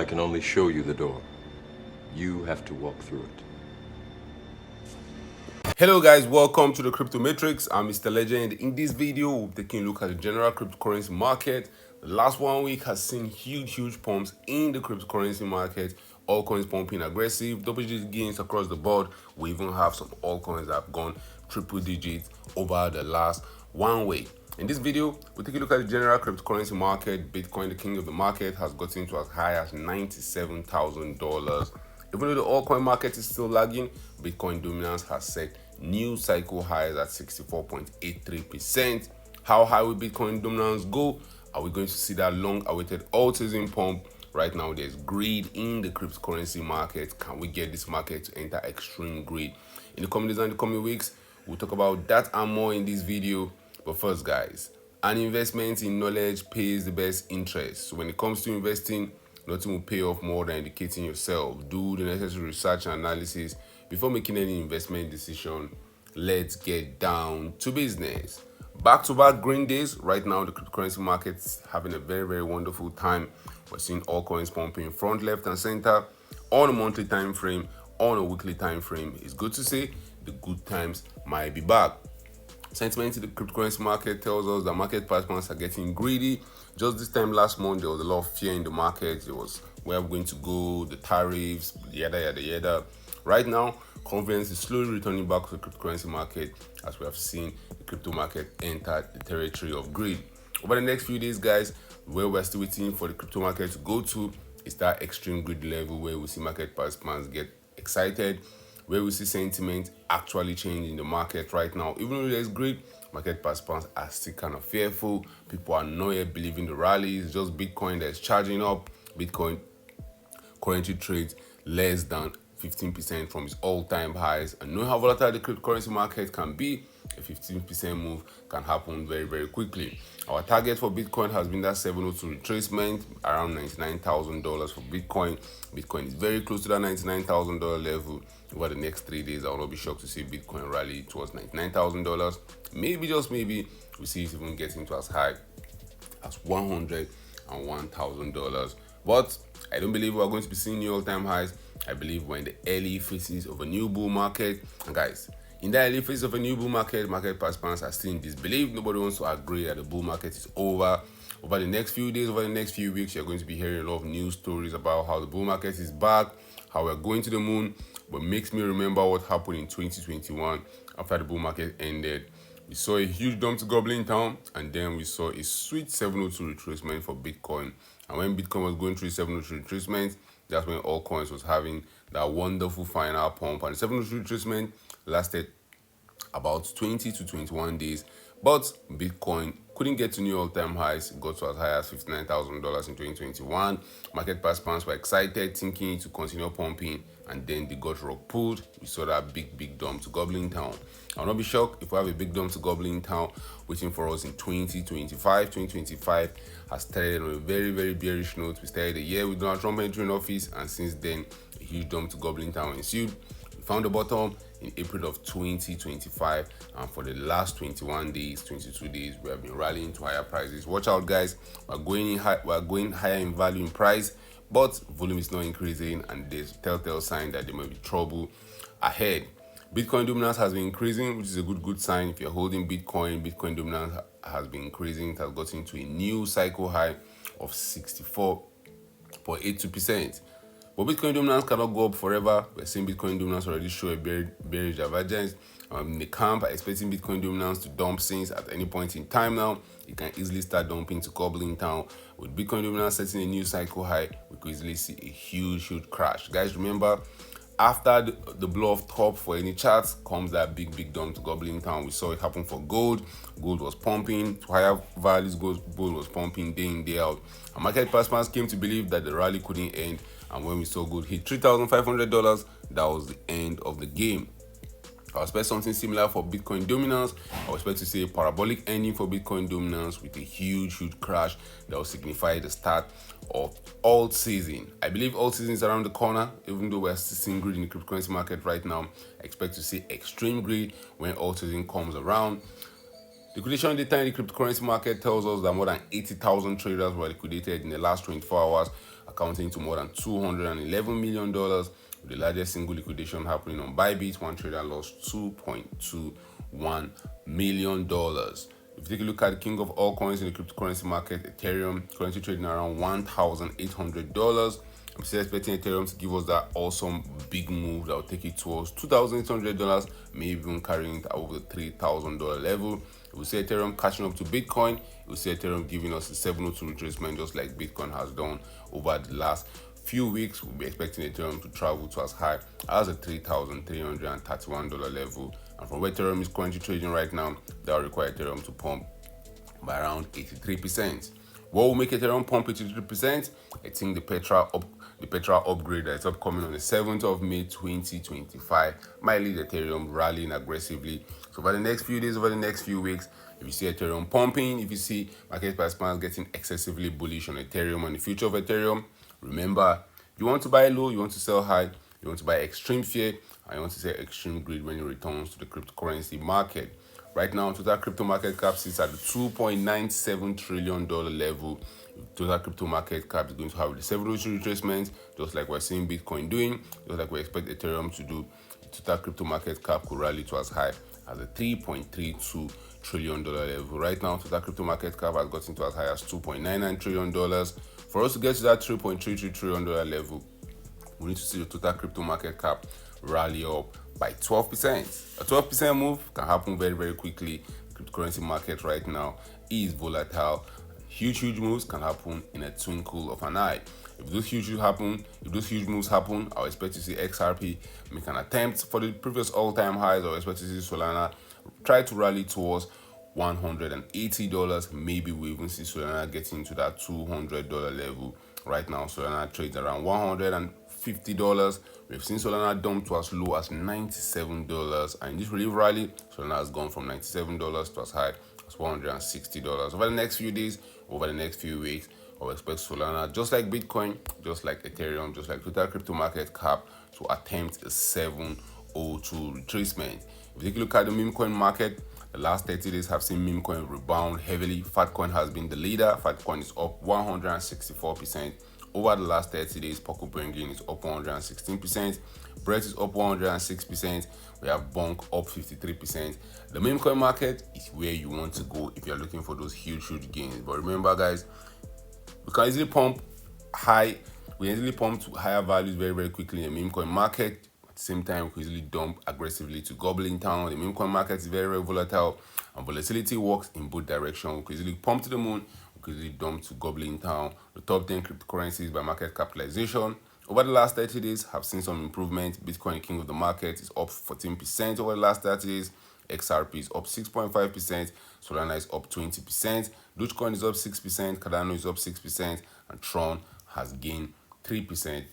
can only show you the door. You have to walk through it. Hello guys, welcome to the Crypto Matrix. I'm Mr. Legend. In this video, we'll be taking a look at the general cryptocurrency market. The last 1 week has seen huge pumps in the cryptocurrency market. Altcoins pumping aggressive, double-digit gains across the board. We even have some altcoins that have gone triple digits over the last 1 week. In this video, we'll take a look at the general cryptocurrency market. Bitcoin, the king of the market, has gotten to as high as $97,000. Even though the altcoin market is still lagging, Bitcoin dominance has set new cycle highs at 64.83%. How high will Bitcoin dominance go? Are we going to see that long-awaited alt-season pump? Right now, there's greed in the cryptocurrency market. Can we get this market to enter extreme greed? In the coming days and the coming weeks, we'll talk about that and more in this video. But first, guys, an investment in knowledge pays the best interest. So when it comes to investing, nothing will pay off more than educating yourself. Do the necessary research and analysis before making any investment decision. Let's get down to business. Back-to-back green days. Right now, the cryptocurrency market's having a very wonderful time. We're seeing all coins pumping front, left, and center on a monthly time frame, on a weekly time frame. It's good to say the good times might be back. Sentiment in the cryptocurrency market tells us that market participants are getting greedy. Just this time last month, there was a lot of fear in the market. There was where we're going to go, the tariffs, yada. Right now, confidence is slowly returning back to the cryptocurrency market as we have seen the crypto market enter the territory of greed. Over the next few days, guys, where we're still waiting for the crypto market to go to is that extreme greed level where we see market participants get excited, where we see sentiment actually change in the market right now. Even though there's greed, market participants are still kind of fearful. People are not yet believing the rally. It's just Bitcoin that's charging up. Bitcoin currently trades less than 15% from its all-time highs. And knowing how volatile the cryptocurrency market can be, a 15% move can happen very quickly. Our target for Bitcoin has been that 702 retracement, around $99,000 for Bitcoin. Bitcoin is very close to that $99,000 level. Over the next 3 days, I will not be shocked to see Bitcoin rally towards $99,000. Maybe, just maybe, we see it even getting to as high as $101,000. But I don't believe we're going to be seeing new all-time highs. I believe we're in the early phases of a new bull market. And guys, in the early phase of a new bull market, market participants are still in disbelief. Nobody wants to agree that the bull market is over. Over the next few days, over the next few weeks, you're going to be hearing a lot of news stories about how the bull market is back, how we're going to the moon. But makes me remember what happened in 2021 after the bull market ended. We saw a huge dump to Goblin Town, and then we saw a sweet 702 retracement for Bitcoin. And when Bitcoin was going through 702 retracement, that's when all coins was having that wonderful final pump. And the 702 retracement lasted about 20 to 21 days. But Bitcoin couldn't get to new all-time highs. It got to as high as $59,000 in 2021. Market participants were excited, thinking to continue pumping, and then they got rug pulled. We saw that big dump to Goblin Town. I'll not be shocked if we have a big dump to Goblin Town waiting for us in 2025. 2025 has started on a very bearish note. We started the year with Donald Trump entering office, and since then, a huge dump to Goblin Town ensued. We found the bottom in April of 2025, and for the last 21 days, 22 days, we have been rallying to higher prices. Watch out, guys. We're going higher in value in price, but volume is not increasing, and there's a telltale sign that there may be trouble ahead. Bitcoin dominance has been increasing, which is a good sign. If you're holding Bitcoin dominance has been increasing. It has gotten to a new cycle high of 64.82%. But Bitcoin dominance cannot go up forever. We're seeing Bitcoin dominance already show a bearish divergence. In the camp, I'm expecting Bitcoin dominance to dump since at any point in time now. You can easily start dumping to Goblin Town. With Bitcoin dominance setting a new cycle high, we could easily see a huge crash. Guys, remember, after the blow off top for any charts comes that big dump to Goblin Town. We saw it happen for gold. Gold was pumping to higher values. Gold was pumping day in, day out. And market participants came to believe that the rally couldn't end. And when we saw gold hit $3,500, that was the end of the game. I expect something similar for Bitcoin dominance. I expect to see a parabolic ending for Bitcoin dominance with a huge crash that will signify the start of alt season. I believe alt season is around the corner. Even though we're still seeing greed in the cryptocurrency market right now, I expect to see extreme greed when alt season comes around. Liquidation data in the cryptocurrency market tells us that more than 80,000 traders were liquidated in the last 24 hours. accounting to more than $211 million, with the largest single liquidation happening on Bybit. One trader lost $2.21 million. If you take a look at the king of all coins in the cryptocurrency market, Ethereum, currently trading around $1,800. I'm still expecting Ethereum to give us that awesome big move that will take it towards $2,800, maybe even carrying it over the $3,000 level. We see Ethereum catching up to Bitcoin. We see Ethereum giving us a 702 retracement, just like Bitcoin has done over the last few weeks. We'll be expecting Ethereum to travel to as high as a $3,331 level. And from where Ethereum is currently trading right now, that will require Ethereum to pump by around 83%. What will make Ethereum pump 83%? I think the Petra upgrade that is upcoming on the 7th of May 2025 might lead Ethereum rallying aggressively. So over the next few days, over the next few weeks, if you see Ethereum pumping, if you see market participants getting excessively bullish on Ethereum and the future of Ethereum, remember, you want to buy low, you want to sell high, you want to buy extreme fear, and you want to sell extreme greed when it returns to the cryptocurrency market. Right now, total crypto market cap sits at the $2.97 trillion level. Total crypto market cap is going to have the several retracements, just like we're seeing Bitcoin doing, just like we expect Ethereum to do. Total crypto market cap could rally to as high as a $3.32 trillion level. Right now, total crypto market cap has gotten to as high as $2.99 trillion. For us to get to that $3.33 trillion level, we need to see the total crypto market cap rally up by 12%. A 12% move can happen very, very quickly. The cryptocurrency market right now is volatile. Huge moves can happen in a twinkle of an eye. If those huge moves happen, I'll expect to see XRP make an attempt for the previous all-time highs. I'll expect to see Solana try to rally towards $180. Maybe we even see Solana getting to that $200 level. Right now, Solana trades around $150. We've seen Solana dump to as low as $97, and in this relief rally, Solana has gone from $97 to as high as $160. Over the next few days, over the next few weeks, I expect Solana, just like Bitcoin, just like Ethereum, just like total crypto market cap, to attempt a 702 retracement. If you take a look at the meme coin market, the last 30 days have seen meme coin rebound heavily. Fatcoin has been the leader. Fatcoin is up 164%. Over the last 30 days, Poco Penguin is up 116%. Brett is up 106%. We have Bonk up 53%. The meme coin market is where you want to go if you're looking for those huge gains. But remember, guys, we can easily pump high. We easily pump to higher values very, very quickly in the meme coin market. At the same time, we can easily dump aggressively to gobbling town. The meme coin market is very, very volatile, and volatility works in both directions. We can easily pump to the moon. We can easily dump to gobbling town. The top 10 cryptocurrencies by market capitalization over the last 30 days have seen some improvement. Bitcoin, king of the market, is up 14% over the last 30 days. XRP is up 6.5%. Solana is up 20%. Dogecoin is up 6%. Cardano is up 6%. And Tron has gained 3%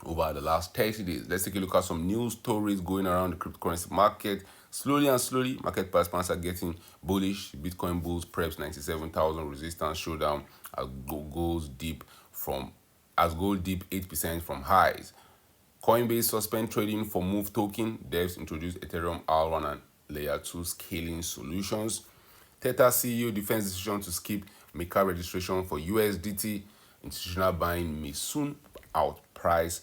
over the last 30 days. Let's take a look at some news stories going around the cryptocurrency market. Slowly, market participants are getting bullish. Bitcoin bulls preps 97,000 resistance showdown as gold dip 8% from highs. Coinbase suspend trading for Move token. Devs introduce Ethereum R1 and Layer 2 scaling solutions. Tether CEO defends decision to skip MiCA registration for USDT. Institutional buying may soon outprice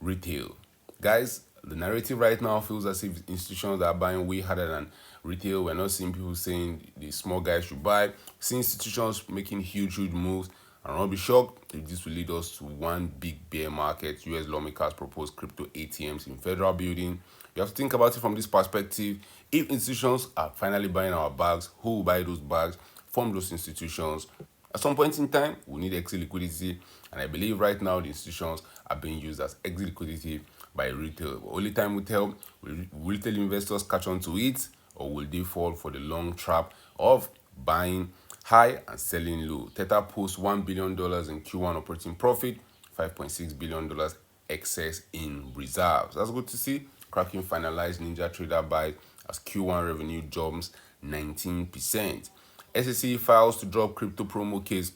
retail. Guys, the narrative right now feels as if institutions are buying way harder than retail. We're not seeing people saying the small guys should buy. We're seeing institutions making huge moves. And I'll be shocked if this will lead us to one big bear market. US lawmakers propose crypto ATMs in federal building. You have to think about it from this perspective. If institutions are finally buying our bags, who will buy those bags from those institutions? At some point in time, we need exit liquidity. And I believe right now the institutions are being used as exit liquidity by retail. Only time will tell, will retail investors catch on to it, or will they fall for the long trap of buying high and selling low? Tether posts $1 billion in Q1 operating profit, $5.6 billion excess in reserves. That's good to see. Kraken finalized Ninja Trader buy as Q1 revenue jumps 19%. SEC files to drop crypto promo case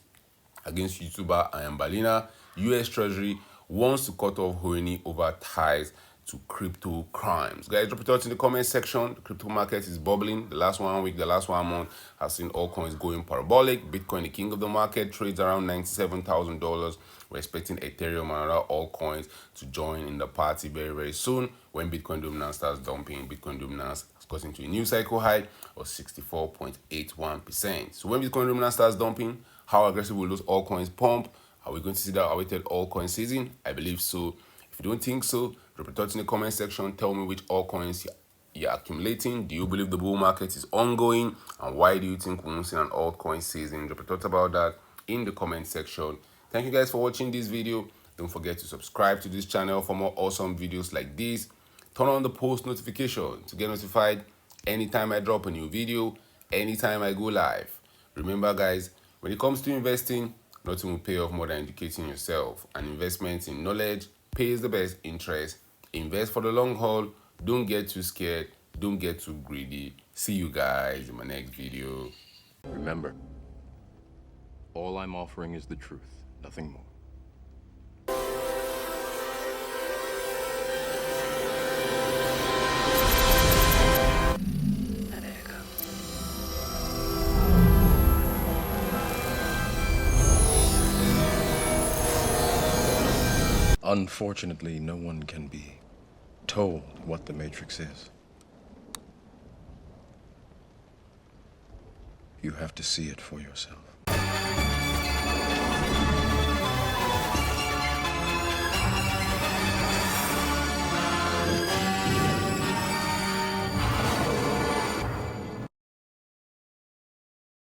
against YouTuber Ian Balina. US Treasury wants to cut off Hoeni over ties to crypto crimes. Guys, drop your thoughts in the comment section. The crypto market is bubbling. The last 1 week, the last 1 month has seen all coins going parabolic. Bitcoin, the king of the market, trades around $97,000. We're expecting Ethereum and other altcoins to join in the party very, very soon when Bitcoin dominance starts dumping. Bitcoin dominance has got into a new cycle high of 64.81%. So when Bitcoin dominance starts dumping, how aggressive will those altcoins pump? Are we going to see that awaited altcoin season? I believe so. If you don't think so, drop your thoughts in the comment section. Tell me which altcoins you're accumulating. Do you believe the bull market is ongoing? And why do you think we won't see an altcoin season? Drop your thoughts about that in the comment section. Thank you guys for watching this video. Don't forget to subscribe to this channel for more awesome videos like this. Turn on the post notification to get notified anytime I drop a new video, anytime I go live. Remember guys, when it comes to investing, nothing will pay off more than educating yourself. And investment in knowledge pays the best interest. Invest for the long haul. Don't get too scared. Don't get too greedy. See you guys in my next video. Remember, all I'm offering is the truth, nothing more. Unfortunately, no one can be told what the Matrix is. You have to see it for yourself.